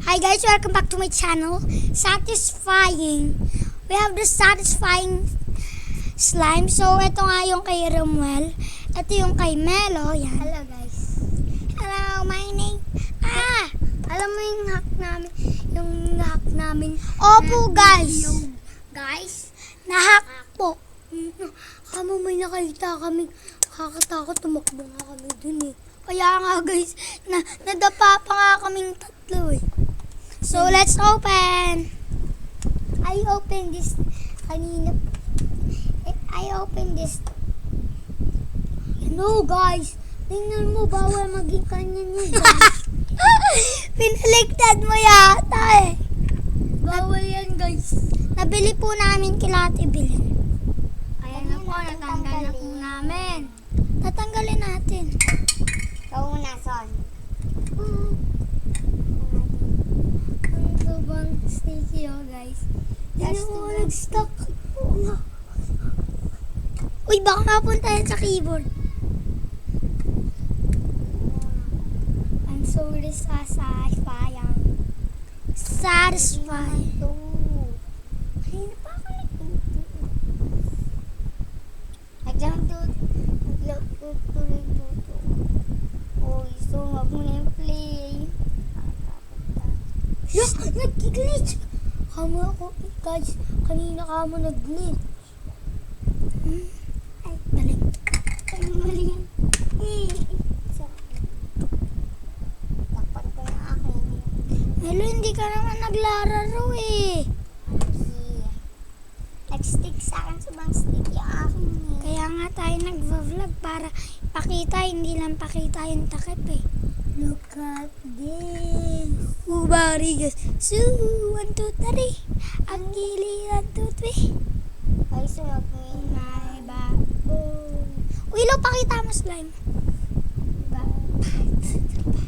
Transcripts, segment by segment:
Hi guys, welcome back to my channel. Satisfying. We have the satisfying slime. So, ito nga yung kay Romuel. Ito yung kay Melo. Yan. Hello guys. Hello, my name. Alam mo yung hack namin. Opo guys. Guys, Nahack po. kamo may nakita kami. Kakatakot, tumakbo nga kami dun eh. Kaya nga guys, nadapa pa nga kaming tatlo eh. So, let's open. I opened this kanina. I opened this. No guys, tingnan mo, bawal maging kanya nyo guys. Pinaligtad mo yata eh. Bawal yan guys. Nabili po namin kila Ate Belen. Ayan na po, natanggal na po namin. Tatanggalin natin. Kauna, son. Ang sobrang sticky guys. Tingnan mo, nag-stuck. Uy, baka mapunta yan sa keyboard. I'm so satisfying. Satisfying. Kanina pa ako nagtutuloy. Nagtutuloy-tuto. Uy, so wag mo na yung play. Look, nag-glitch. Kamo ako, guys. Kanina kamo nag-glitch. Ay, balik. Ay, mali yan. Takpan ko na akin. Hello, hindi ka naman naglararo eh. Nag-stick sa akin, sobrang stick yung akin eh. Kaya nga tayo nag-vlog para pakita, hindi lang pakita yung takip eh. Look at this. Ubari guys. So, 1, 2, 3. Ang gili, 1, 2, 3. Ay, sunod mo yung may bago. Uy, lo, pakita mo slime.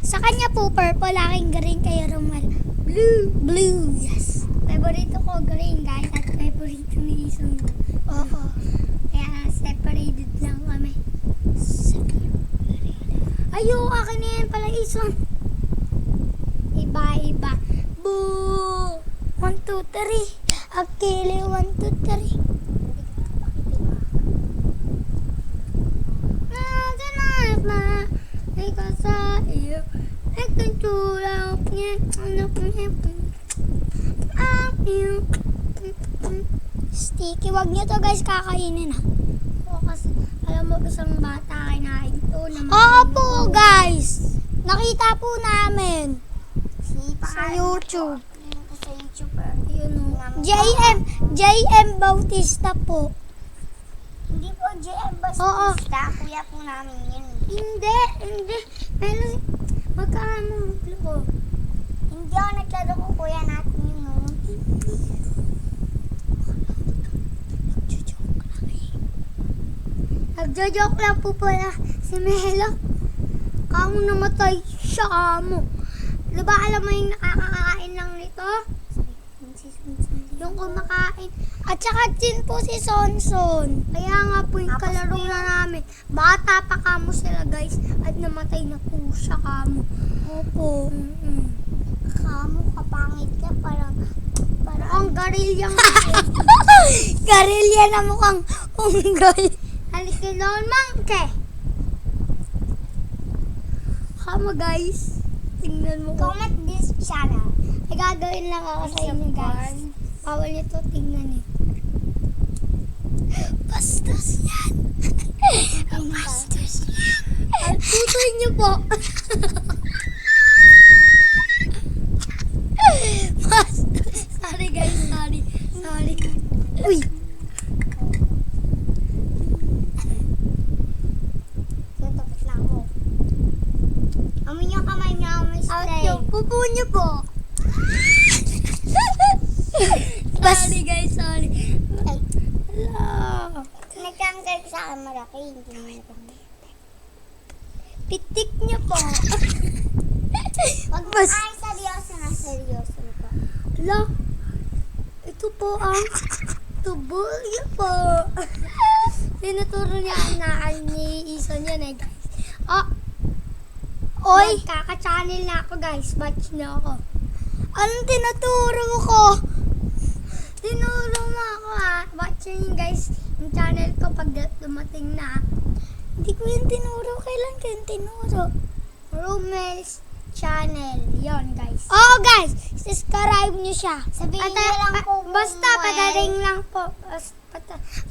Sa kanya po, purple. Aking green kay Romuel. Blue. Blue, yes. Favorito ko green guys at favorito ni Ison. Oo. Kaya separated lang kami. Ayo, akin na yan pala, Ison. Iba-iba. Boo! 1, 2, 3. Akili, 1, 2, 3. Naganap na ikaw sa iyo. Nagtutulak niya. Sticky, wag nyo to guys kakainin ha. Oo, kasi alam mo isang bata kinain to. Oo po guys. Nakita po namin. Sa YouTube. Sa YouTube. Yun o. JM Bautista po. Hindi po JM Oo. Basta. Kuya po namin yun. Hindi. Pero magkano ko? Hindi ako naglaro ko kuya natin yun o. Nagjo-joke lang po pala si Melo. Kamo namatay siya kamo. Diba alam mo yung nakakakain lang nito? Yung kumakain. At saka din po si Sonson. Kaya nga po yung Tapos kalaro po na namin. Bata pa kamo sila guys. At namatay na po siya kamo. Opo. Kamo kapangit ka parang Ang garilyang garilya na mukhang unggoy. halika doon mangke. Kamo guys. Tingnan mo. Comment this channel. Ay, gagawin lang ako sa inyo guys. Bawal nito tingnan eh. Bastos yan. Ang bastos yan. Ang tutoy niyo po. Bastos. Sorry guys, sorry. Uy. Tutupit lang ako. Amoy niyo kamay niya amoy At stay. yung pupo niyo po. Sorry guys, sorry. Ay, Hello. nagkangkal sa akin malaki. Hindi mo nagkangkal. Pitik niyo po. Wag Bas- ay, seryoso na seryoso na po. Hala, ito po ang tubol niya po. Tinuturo niya ang naan ni Ison yan eh guys. Oh, Oy, kaka-channel na ako guys. Watch niyo ako. Anong tinuturo ko? Tinuro mo ako ha. Watch nyo yun guys, yung channel ko pag dumating na. Hindi ko yung tinuro. Kailan ko yung tinuro? Romel's channel. Yon guys. Oo guys, subscribe nyo siya. Sabihin nyo lang po. Basta patating lang po.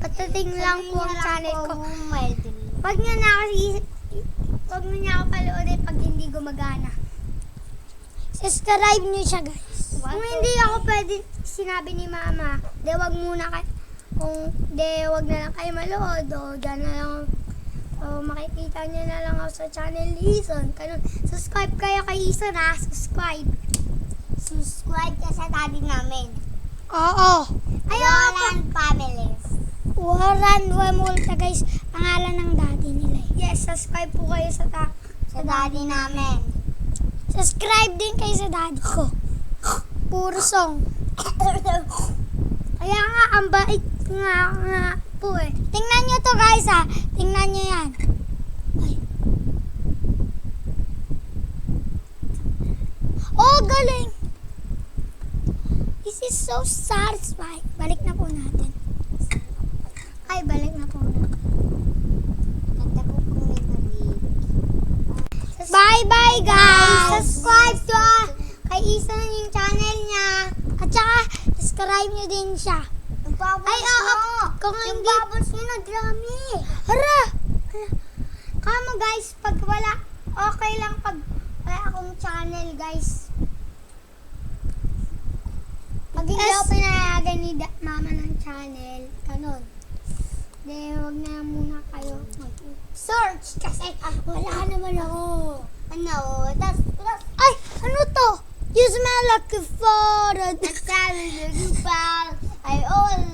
Patating lang po ang channel ko. Wag nyo na ako paloodin pag hindi gumagana. Subscribe nyo siya guys. Kung hindi ako pwede, sinabi ni mama, wag muna kayo, wag na lang kayo malood, o dyan na lang, makikita nyo na lang ako sa channel ni Ison. Subscribe kayo kay Ison ha, subscribe. Subscribe ka sa daddy namin. Oo. Warren Families. Warren Wemulta guys, pangalan ng daddy nila. Yes, subscribe po kayo sa daddy namin. Subscribe din kayo sa daddy ko. Puro song. Kaya nga, ang bait nga po eh. Tingnan nyo to guys ha. Tingnan nyo yan. Ay. Oh, galing. This is so satisfying. Balik na po natin. Ay, balik na po na. Ganda po po Bye-bye guys. Subscribe to kay Ison yung channel niya. At saka, subscribe nyo din siya. Ay, Kung yung hindi, bubbles niya na drami. hara. Kamo guys, pag wala, okay lang pag wala akong channel guys. Pag hindi ako pinayagan ni mama ng channel, kanon. Wag na muna kayo search kasi wala naman ako. Ano? Ay, ano to? You smell like a fart. I all